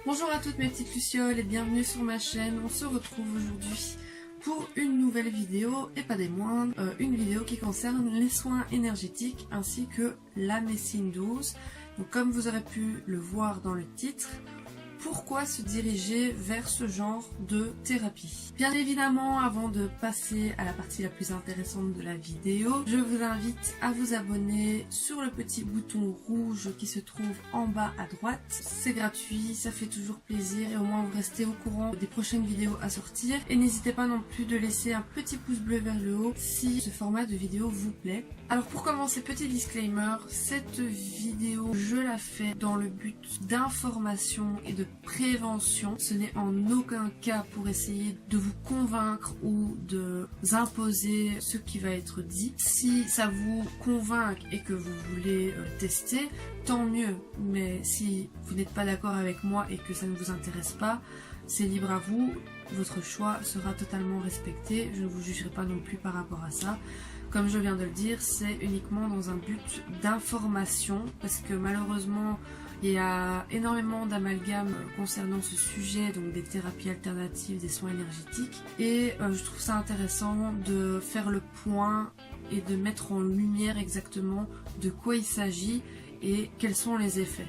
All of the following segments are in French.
Bonjour à toutes mes petites lucioles et bienvenue sur ma chaîne. On se retrouve aujourd'hui pour une nouvelle vidéo et pas des moindres, une vidéo qui concerne les soins énergétiques ainsi que la médecine douce. Donc comme vous aurez pu le voir dans le titre, pourquoi se diriger vers ce genre de thérapie? Bien évidemment, avant de passer à la partie la plus intéressante de la vidéo, je vous invite à vous abonner sur le petit bouton rouge qui se trouve en bas à droite. C'est gratuit, ça fait toujours plaisir et au moins vous restez au courant des prochaines vidéos à sortir. Et n'hésitez pas non plus de laisser un petit pouce bleu vers le haut si ce format de vidéo vous plaît. Alors pour commencer, petit disclaimer, cette vidéo je la fais dans le but d'information et de prévention. Ce n'est en aucun cas pour essayer de vous convaincre ou de vous imposer ce qui va être dit. Si ça vous convainc et que vous voulez tester, tant mieux. Mais si vous n'êtes pas d'accord avec moi et que ça ne vous intéresse pas, c'est libre à vous. Votre choix sera totalement respecté. Je ne vous jugerai pas non plus par rapport à ça. Comme je viens de le dire, c'est uniquement dans un but d'information parce que malheureusement il y a énormément d'amalgames concernant ce sujet, donc des thérapies alternatives, des soins énergétiques, et je trouve ça intéressant de faire le point et de mettre en lumière exactement de quoi il s'agit et quels sont les effets.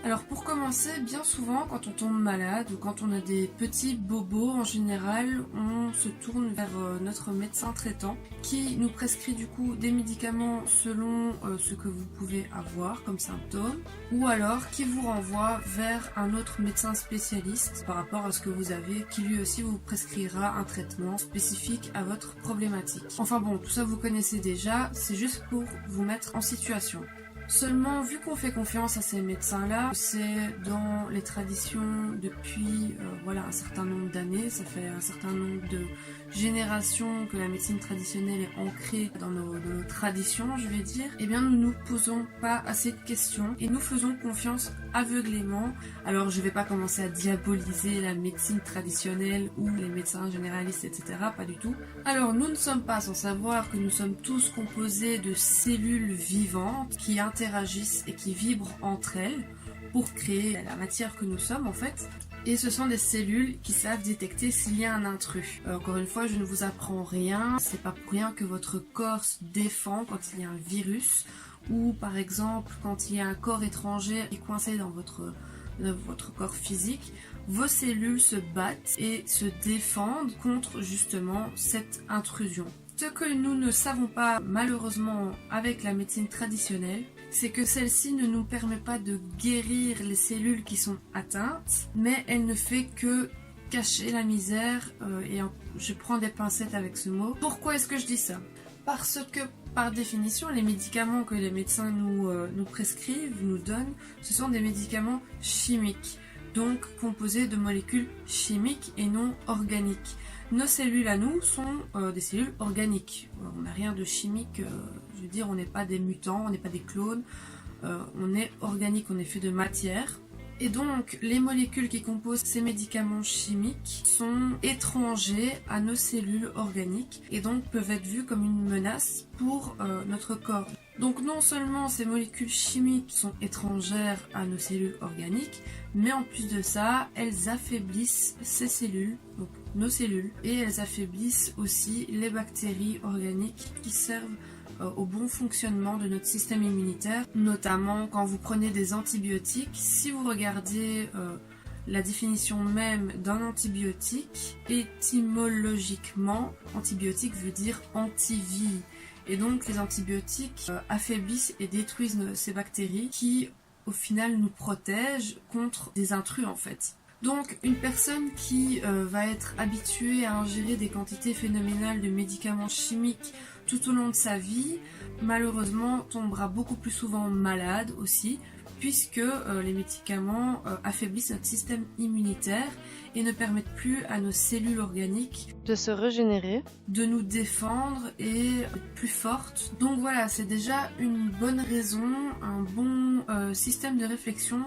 Alors pour commencer, bien souvent quand on tombe malade ou quand on a des petits bobos en général, on se tourne vers notre médecin traitant qui nous prescrit du coup des médicaments selon ce que vous pouvez avoir comme symptômes, ou alors qui vous renvoie vers un autre médecin spécialiste par rapport à ce que vous avez, qui lui aussi vous prescrira un traitement spécifique à votre problématique. Enfin bon, tout ça vous connaissez déjà, c'est juste pour vous mettre en situation. Seulement, vu qu'on fait confiance à ces médecins-là, c'est dans les traditions depuis un certain nombre d'années, ça fait un certain nombre de générations que la médecine traditionnelle est ancrée dans nos traditions, je vais dire, eh bien nous ne nous posons pas assez de questions et nous faisons confiance aveuglément. Alors je vais pas commencer à diaboliser la médecine traditionnelle ou les médecins généralistes, etc. Pas du tout. Alors nous ne sommes pas sans savoir que nous sommes tous composés de cellules vivantes qui interagissent et qui vibrent entre elles pour créer la matière que nous sommes en fait. Et ce sont des cellules qui savent détecter s'il y a un intrus. Encore une fois, je ne vous apprends rien, c'est pas pour rien que votre corps se défend quand il y a un virus, ou par exemple quand il y a un corps étranger qui est coincé dans votre corps physique, vos cellules se battent et se défendent contre justement cette intrusion. Ce que nous ne savons pas malheureusement avec la médecine traditionnelle, c'est que celle-ci ne nous permet pas de guérir les cellules qui sont atteintes, mais elle ne fait que cacher la misère, et je prends des pincettes avec ce mot. Pourquoi est-ce que je dis ça? Parce que par définition, les médicaments que les médecins nous prescrivent, nous donnent, ce sont des médicaments chimiques, donc composés de molécules chimiques et non organiques. Nos cellules à nous sont des cellules organiques. On n'a rien de chimique, je veux dire, on n'est pas des mutants, on n'est pas des clones, on est organique, on est fait de matière. Et donc, les molécules qui composent ces médicaments chimiques sont étrangers à nos cellules organiques et donc peuvent être vues comme une menace pour notre corps. Donc non seulement ces molécules chimiques sont étrangères à nos cellules organiques, mais en plus de ça, elles affaiblissent ces cellules, donc nos cellules, et elles affaiblissent aussi les bactéries organiques qui servent au bon fonctionnement de notre système immunitaire, notamment quand vous prenez des antibiotiques. Si vous regardez la définition même d'un antibiotique, étymologiquement, antibiotique veut dire antivie. Et donc les antibiotiques affaiblissent et détruisent ces bactéries qui au final nous protègent contre des intrus en fait. Donc une personne qui va être habituée à ingérer des quantités phénoménales de médicaments chimiques tout au long de sa vie, malheureusement tombera beaucoup plus souvent malade aussi, puisque les médicaments affaiblissent notre système immunitaire et ne permettent plus à nos cellules organiques de se régénérer, de nous défendre et d'être plus fortes. Donc voilà, c'est déjà une bonne raison, un bon système de réflexion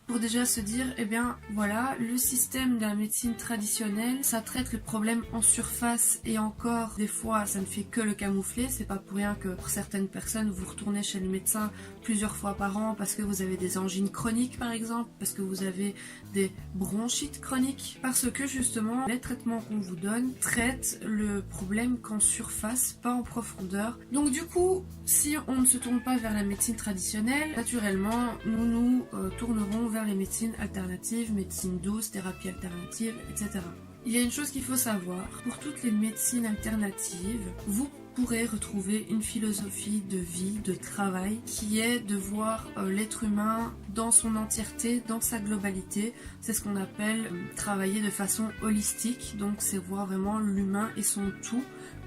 pour déjà se dire, eh bien voilà, le système de la médecine traditionnelle, ça traite le problème en surface et encore des fois ça ne fait que le camoufler. C'est pas pour rien que pour certaines personnes vous retournez chez le médecin plusieurs fois par an parce que vous avez des angines chroniques par exemple, parce que vous avez des bronchites chroniques, parce que justement les traitements qu'on vous donne traitent le problème qu'en surface, pas en profondeur. Donc du coup, si on ne se tourne pas vers la médecine traditionnelle, naturellement nous nous tournerons vers les médecines alternatives, médecine douce, thérapie alternative, etc. Il y a une chose qu'il faut savoir, pour toutes les médecines alternatives, vous pourrez retrouver une philosophie de vie, de travail, qui est de voir l'être humain dans son entièreté, dans sa globalité. C'est ce qu'on appelle travailler de façon holistique, donc c'est voir vraiment l'humain et son tout,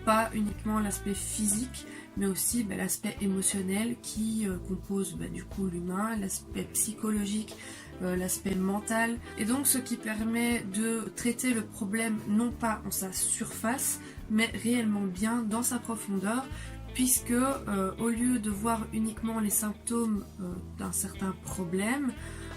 pas uniquement l'aspect physique, mais aussi l'aspect émotionnel qui compose du coup l'humain, l'aspect psychologique, l'aspect mental, et donc ce qui permet de traiter le problème non pas en sa surface, mais réellement bien dans sa profondeur, puisque au lieu de voir uniquement les symptômes d'un certain problème,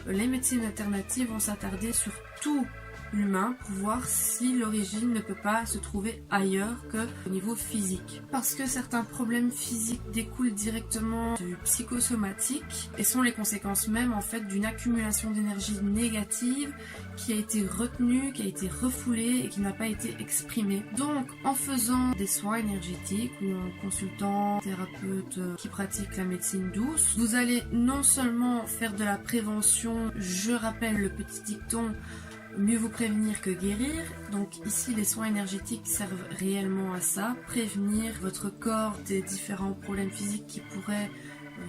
les médecines alternatives vont s'attarder sur tout l'humain pour voir si l'origine ne peut pas se trouver ailleurs qu'au niveau physique. Parce que certains problèmes physiques découlent directement du psychosomatique et sont les conséquences même en fait d'une accumulation d'énergie négative qui a été retenue, qui a été refoulée et qui n'a pas été exprimée. Donc en faisant des soins énergétiques ou en consultant un thérapeute qui pratique la médecine douce, vous allez non seulement faire de la prévention, je rappelle le petit dicton, mieux vous prévenir que guérir. Donc ici les soins énergétiques servent réellement à ça, prévenir votre corps des différents problèmes physiques qui pourraient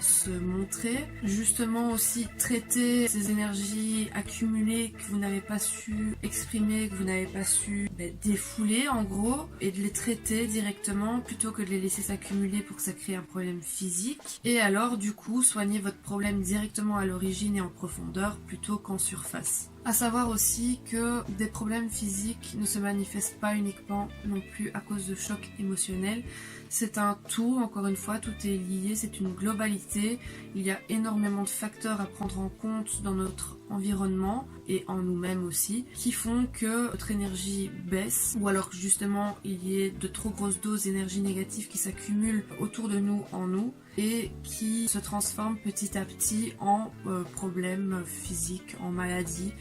se montrer, justement aussi traiter ces énergies accumulées que vous n'avez pas su exprimer, que vous n'avez pas su défouler en gros, et de les traiter directement plutôt que de les laisser s'accumuler pour que ça crée un problème physique, et alors du coup soigner votre problème directement à l'origine et en profondeur plutôt qu'en surface. À savoir aussi que des problèmes physiques ne se manifestent pas uniquement non plus à cause de chocs émotionnels. C'est un tout, encore une fois, tout est lié, c'est une globalité. Il y a énormément de facteurs à prendre en compte dans notre environnement et en nous-mêmes aussi, qui font que notre énergie baisse, ou alors que justement il y ait de trop grosses doses d'énergie négative qui s'accumulent autour de nous, en nous, et qui se transforment petit à petit en problèmes physiques, en maladies.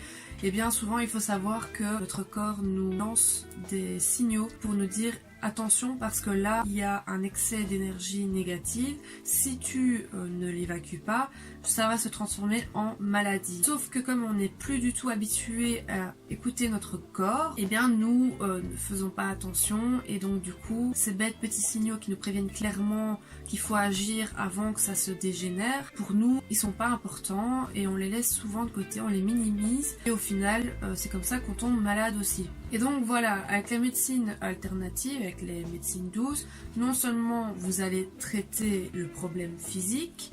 Et bien souvent il faut savoir que notre corps nous lance des signaux pour nous dire attention parce que là il y a un excès d'énergie négative, si tu ne l'évacues pas, ça va se transformer en maladie. Sauf que comme on n'est plus du tout habitué à écouter notre corps, et bien nous ne faisons pas attention, et donc du coup ces bêtes petits signaux qui nous préviennent clairement qu'il faut agir avant que ça se dégénère, pour nous ils sont pas importants et on les laisse souvent de côté, on les minimise, et au final c'est comme ça qu'on tombe malade aussi. Et donc voilà, avec la médecine alternative, avec les médecines douces, non seulement vous allez traiter le problème physique,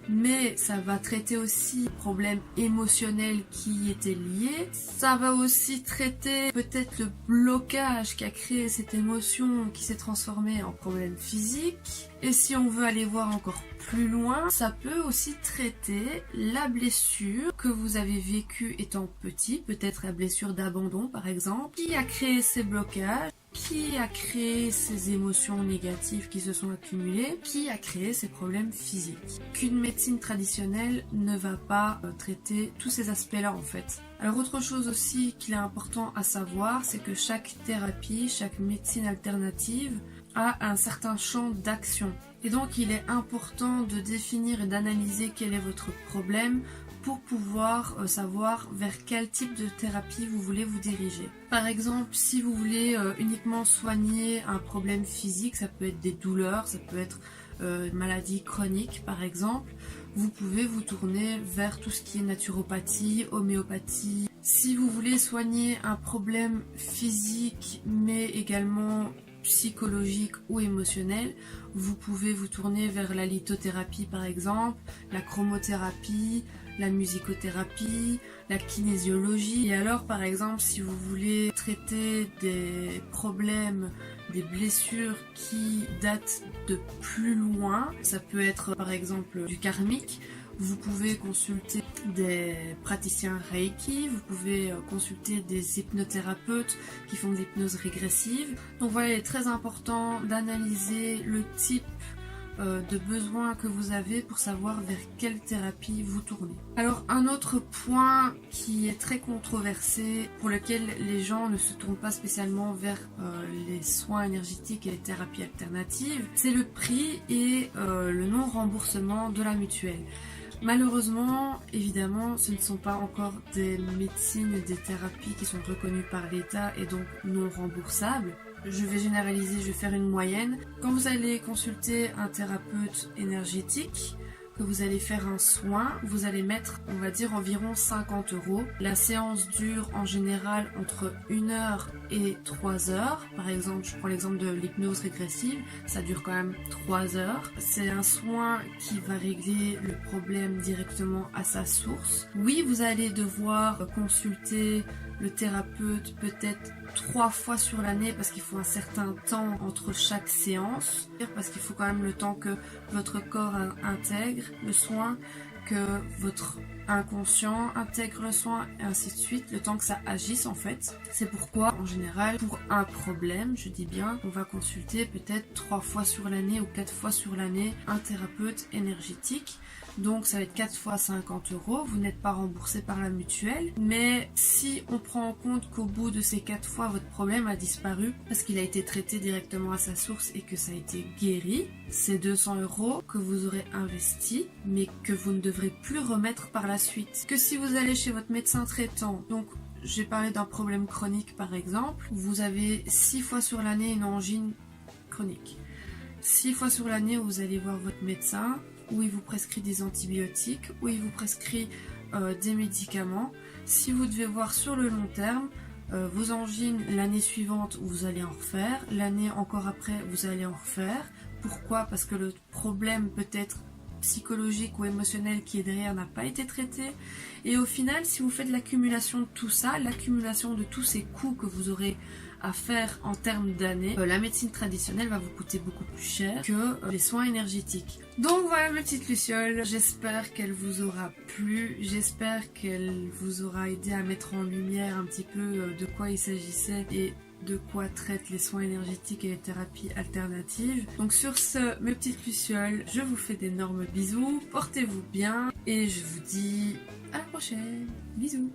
mais ça va traiter aussi le problème émotionnel qui y était lié. Ça va aussi traiter peut-être le blocage qui a créé cette émotion qui s'est transformée en problème physique. Et si on veut aller voir encore plus loin, ça peut aussi traiter la blessure que vous avez vécue étant petit, peut-être la blessure d'abandon par exemple, qui a créé ces blocages, qui a créé ces émotions négatives qui se sont accumulées, qui a créé ces problèmes physiques. Qu'une médecine traditionnelle ne va pas traiter tous ces aspects-là en fait. Alors autre chose aussi qu'il est important à savoir, c'est que chaque thérapie, chaque médecine alternative a un certain champ d'action. Et donc il est important de définir et d'analyser quel est votre problème pour pouvoir savoir vers quel type de thérapie vous voulez vous diriger. Par exemple, si vous voulez uniquement soigner un problème physique, ça peut être des douleurs, ça peut être une maladie chronique par exemple, vous pouvez vous tourner vers tout ce qui est naturopathie, homéopathie. Si vous voulez soigner un problème physique mais également psychologique ou émotionnel, vous pouvez vous tourner vers la lithothérapie par exemple, la chromothérapie, la musicothérapie, la kinésiologie. Et alors par exemple si vous voulez traiter des problèmes, des blessures qui datent de plus loin, ça peut être par exemple du karmique, Vous pouvez consulter des praticiens Reiki, vous pouvez consulter des hypnothérapeutes qui font de l'hypnose régressive. Donc voilà, il est très important d'analyser le type de besoins que vous avez pour savoir vers quelle thérapie vous tournez. Alors un autre point qui est très controversé, pour lequel les gens ne se tournent pas spécialement vers les soins énergétiques et les thérapies alternatives, c'est le prix et le non-remboursement de la mutuelle. Malheureusement, évidemment, ce ne sont pas encore des médecines et des thérapies qui sont reconnues par l'État et donc non remboursables. Je vais généraliser, je vais faire une moyenne. Quand vous allez consulter un thérapeute énergétique, que vous allez faire un soin, vous allez mettre, on va dire, environ 50 €. La séance dure en général entre 1 heure et 3 heures. Par exemple, je prends l'exemple de l'hypnose régressive, ça dure quand même 3 heures. C'est un soin qui va régler le problème directement à sa source. Oui, vous allez devoir consulter le thérapeute peut-être 3 fois sur l'année parce qu'il faut un certain temps entre chaque séance, parce qu'il faut quand même le temps que votre corps intègre le soin, que votre inconscient intègre le soin et ainsi de suite, le temps que ça agisse en fait. C'est pourquoi en général pour un problème, je dis bien, on va consulter peut-être 3 fois sur l'année ou 4 fois sur l'année un thérapeute énergétique. Donc ça va être 4 fois 50 €, vous n'êtes pas remboursé par la mutuelle, mais si on prend en compte qu'au bout de ces 4 fois votre problème a disparu parce qu'il a été traité directement à sa source et que ça a été guéri, c'est 200 € que vous aurez investi mais que vous ne devrez plus remettre par la suite. Que si vous allez chez votre médecin traitant, donc j'ai parlé d'un problème chronique par exemple, vous avez 6 fois sur l'année une angine chronique. 6 fois sur l'année vous allez voir votre médecin, où il vous prescrit des antibiotiques, où il vous prescrit des médicaments. Si vous devez voir sur le long terme, vos angines, l'année suivante, vous allez en refaire. L'année encore après, vous allez en refaire. Pourquoi? Parce que le problème peut-être psychologique ou émotionnel qui est derrière n'a pas été traité. Et au final, si vous faites l'accumulation de tout ça, l'accumulation de tous ces coûts que vous aurez à faire en termes d'années, la médecine traditionnelle va vous coûter beaucoup plus cher que les soins énergétiques. Donc voilà mes petites lucioles, j'espère qu'elle vous aura plu, j'espère qu'elle vous aura aidé à mettre en lumière un petit peu de quoi il s'agissait et de quoi traitent les soins énergétiques et les thérapies alternatives. Donc sur ce, mes petites lucioles, je vous fais d'énormes bisous, portez-vous bien et je vous dis à la prochaine. Bisous.